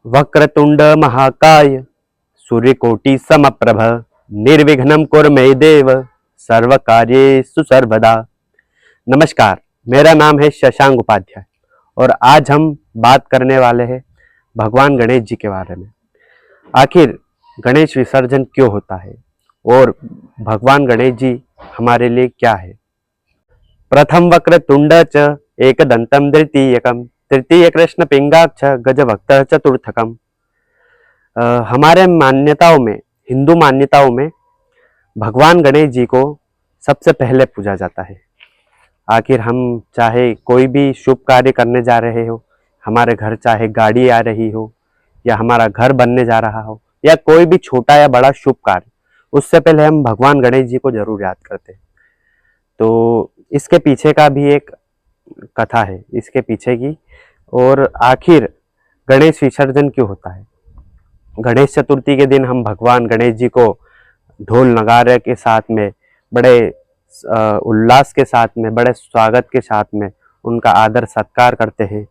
वक्रतुंड महाकाय सूर्यकोटि समप्रभ निर्विघ्नं कुरु मे देव सर्वकार्येषु सर्वदा। नमस्कार, मेरा नाम है शशांक उपाध्याय और आज हम बात करने वाले हैं भगवान गणेश जी के बारे में। आखिर गणेश विसर्जन क्यों होता है और भगवान गणेश जी हमारे लिए क्या है। प्रथम वक्रतुंड च एकदंतं द्वितीयकं तृतीय कृष्ण पिंगाक्ष गजभक्त चतुर्थकम। हमारे मान्यताओं में, हिंदू मान्यताओं में भगवान गणेश जी को सबसे पहले पूजा जाता है। आखिर हम चाहे कोई भी शुभ कार्य करने जा रहे हो, हमारे घर चाहे गाड़ी आ रही हो या हमारा घर बनने जा रहा हो या कोई भी छोटा या बड़ा शुभ कार्य, उससे पहले हम भगवान गणेश जी को जरूर याद करते हैं। तो इसके पीछे का भी एक कथा है, इसके पीछे की। और आखिर गणेश विसर्जन क्यों होता है। गणेश चतुर्थी के दिन हम भगवान गणेश जी को ढोल नगारे के साथ में, बड़े उल्लास के साथ में, बड़े स्वागत के साथ में उनका आदर सत्कार करते हैं।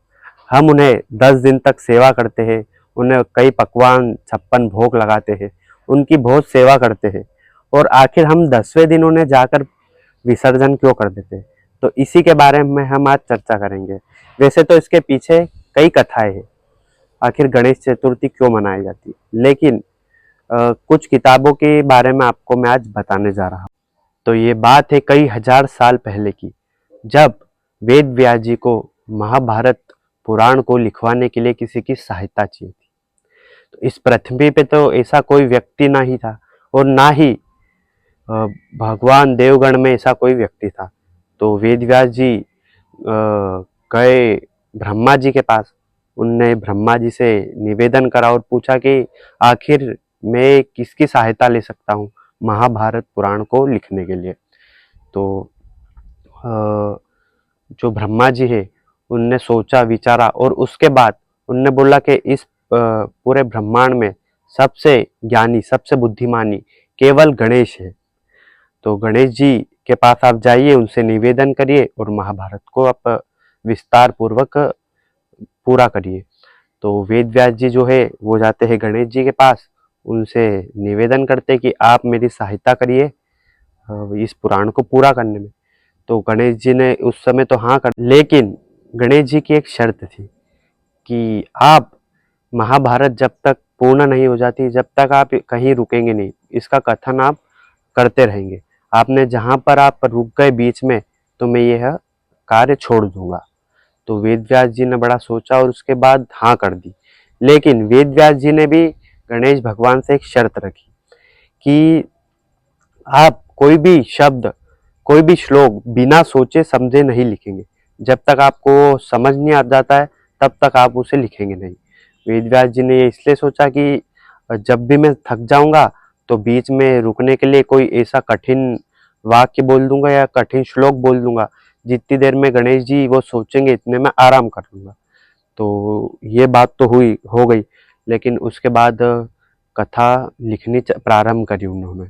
हम उन्हें 10 दिन तक सेवा करते हैं, उन्हें कई पकवान 56 भोग लगाते हैं, उनकी बहुत सेवा करते हैं और आखिर हम 10वें दिन उन्हें जाकर विसर्जन क्यों कर देते हैं। तो इसी के बारे में हम आज चर्चा करेंगे। वैसे तो इसके पीछे कई कथाएं हैं, आखिर गणेश चतुर्थी क्यों मनाई जाती है, लेकिन कुछ किताबों के बारे में आपको मैं आज बताने जा रहा हूँ। तो ये बात है कई हजार साल पहले की, जब वेद व्यास जी को महाभारत पुराण को लिखवाने के लिए किसी की सहायता चाहिए थी। तो इस पृथ्वी पे तो ऐसा कोई व्यक्ति ना ही था और ना ही भगवान देवगण में ऐसा कोई व्यक्ति था। तो वेद व्यास जी गए ब्रह्मा जी के पास। उनने ब्रह्मा जी से निवेदन करा और पूछा कि आखिर मैं किसकी सहायता ले सकता हूँ महाभारत पुराण को लिखने के लिए। तो जो ब्रह्मा जी है उनने सोचा विचारा और उसके बाद उनने बोला कि इस पूरे ब्रह्मांड में सबसे ज्ञानी, सबसे बुद्धिमानी केवल गणेश है। तो गणेश जी के पास आप जाइए, उनसे निवेदन करिए और महाभारत को आप विस्तार पूर्वक पूरा करिए। तो वेद व्यास जी जो है वो जाते हैं गणेश जी के पास, उनसे निवेदन करते कि आप मेरी सहायता करिए इस पुराण को पूरा करने में। तो गणेश जी ने उस समय तो हाँ कर, लेकिन गणेश जी की एक शर्त थी कि आप महाभारत जब तक पूर्ण नहीं हो जाती, जब तक आप कहीं रुकेंगे नहीं, इसका कथन आप करते रहेंगे। आपने जहाँ पर आप रुक गए बीच में, तो मैं यह कार्य छोड़ दूंगा। तो वेद व्यास जी ने बड़ा सोचा और उसके बाद हाँ कर दी। लेकिन वेद व्यास जी ने भी गणेश भगवान से एक शर्त रखी कि आप कोई भी शब्द, कोई भी श्लोक बिना सोचे समझे नहीं लिखेंगे। जब तक आपको समझ नहीं आ जाता है तब तक आप उसे लिखेंगे नहीं। वेद व्यास जी ने ये इसलिए सोचा कि जब भी मैं थक जाऊंगा तो बीच में रुकने के लिए कोई ऐसा कठिन वाक्य बोल दूंगा या कठिन श्लोक बोल दूंगा, जितनी देर में गणेश जी वो सोचेंगे इतने में आराम कर लूंगा। तो ये बात तो हो गई, लेकिन उसके बाद कथा लिखनी प्रारंभ करी उन्होंने।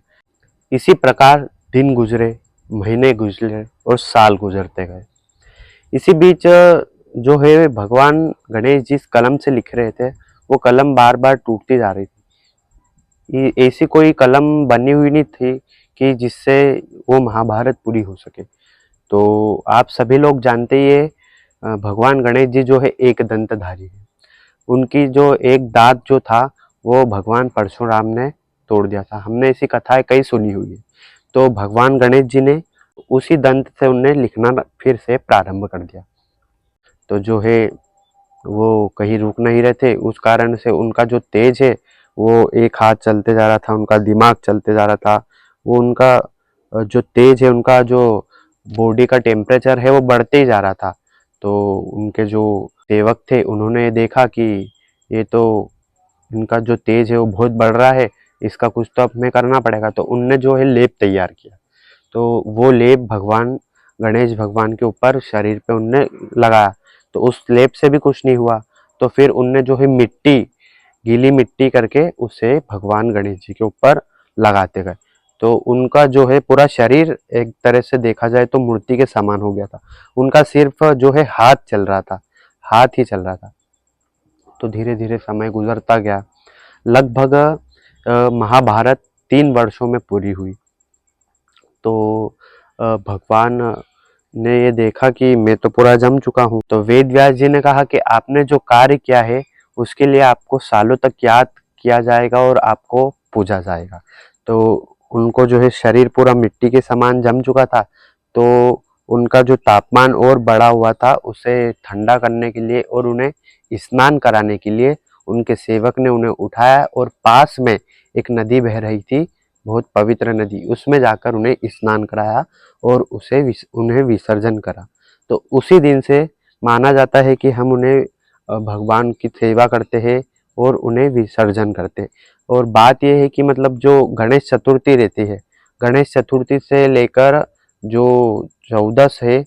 इसी प्रकार दिन गुजरे, महीने गुजरे और साल गुजरते गए। इसी बीच जो है भगवान गणेश जिस कलम से लिख रहे थे वो कलम बार बार टूटती जा रही थी। ऐसी कोई कलम बनी हुई नहीं थी कि जिससे वो महाभारत पूरी हो सके। तो आप सभी लोग जानते ही है, भगवान गणेश जी जो है एक दंतधारी है। उनकी जो एक दांत जो था वो भगवान परशुराम ने तोड़ दिया था। हमने ऐसी कथाएं कई सुनी हुई है। तो भगवान गणेश जी ने उसी दंत से उन्हें लिखना फिर से प्रारंभ कर दिया। तो जो है वो कहीं रुक नहीं रहे थे, उस कारण से उनका जो तेज है वो एक हाथ चलते जा रहा था, उनका दिमाग चलते जा रहा था। वो उनका जो तेज है, उनका जो बॉडी का टेम्परेचर है वो बढ़ते ही जा रहा था। तो उनके जो सेवक थे उन्होंने देखा कि ये तो इनका जो तेज है वो बहुत बढ़ रहा है, इसका कुछ तो हमें करना पड़ेगा। तो उनने जो है लेप तैयार किया। तो वो लेप भगवान गणेश भगवान के ऊपर शरीर पे उनने लगाया। तो उस लेप से भी कुछ नहीं हुआ। तो फिर उनने जो है मिट्टी, गीली मिट्टी करके उसे भगवान गणेश जी के ऊपर लगाते गए। तो उनका जो है पूरा शरीर एक तरह से देखा जाए तो मूर्ति के समान हो गया था। उनका सिर्फ जो है हाथ चल रहा था, हाथ ही चल रहा था। तो धीरे धीरे समय गुजरता गया। लगभग महाभारत 3 वर्षों में पूरी हुई। तो भगवान ने ये देखा कि मैं तो पूरा जम चुका हूँ, तो वेद व्यास जी ने कहा कि आपने जो कार्य किया है उसके लिए आपको सालों तक याद किया जाएगा और आपको पूजा जाएगा। तो उनको जो है शरीर पूरा मिट्टी के समान जम चुका था, तो उनका जो तापमान और बढ़ा हुआ था उसे ठंडा करने के लिए और उन्हें स्नान कराने के लिए उनके सेवक ने उन्हें उठाया और पास में एक नदी बह रही थी, बहुत पवित्र नदी, उसमें जाकर उन्हें स्नान कराया और उन्हें विसर्जन करा। तो उसी दिन से माना जाता है कि हम उन्हें भगवान की सेवा करते हैं और उन्हें विसर्जन करते हैं। और बात यह है कि मतलब जो गणेश चतुर्थी रहती है, गणेश चतुर्थी से लेकर जो 14 है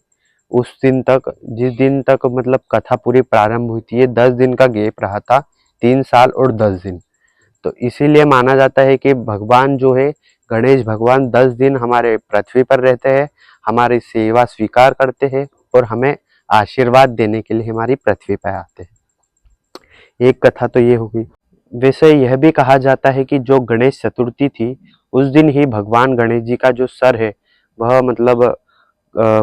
उस दिन तक, जिस दिन तक मतलब कथा पूरी प्रारंभ हुई थी, ये 10 दिन का गैप रहा था, 3 साल और 10 दिन। तो इसीलिए माना जाता है कि भगवान जो है, गणेश भगवान 10 दिन हमारे पृथ्वी पर रहते हैं, हमारी सेवा स्वीकार करते हैं और हमें आशीर्वाद देने के लिए हमारी पृथ्वी पर आते हैं। एक कथा तो ये होगी। वैसे यह भी कहा जाता है कि जो गणेश चतुर्थी थी उस दिन ही भगवान गणेश जी का जो सर है वह मतलब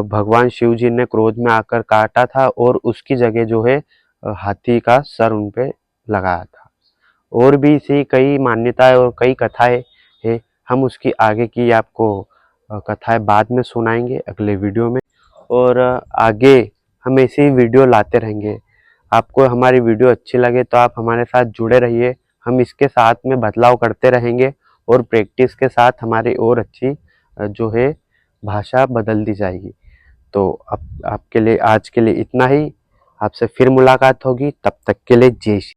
भगवान शिव जी ने क्रोध में आकर काटा था और उसकी जगह जो है हाथी का सर उन पे लगाया था। और भी ऐसी कई मान्यताएं और कई कथाएं हैं, हम उसकी आगे की आपको कथाएं बाद में सुनाएंगे अगले वीडियो में। और आगे हम ऐसी वीडियो लाते रहेंगे। आपको हमारी वीडियो अच्छी लगे तो आप हमारे साथ जुड़े रहिए, हम इसके साथ में बदलाव करते रहेंगे और प्रैक्टिस के साथ हमारी और अच्छी जो है भाषा बदल दी जाएगी। तो अब आपके लिए आज के लिए इतना ही, आपसे फिर मुलाकात होगी, तब तक के लिए जय श्री।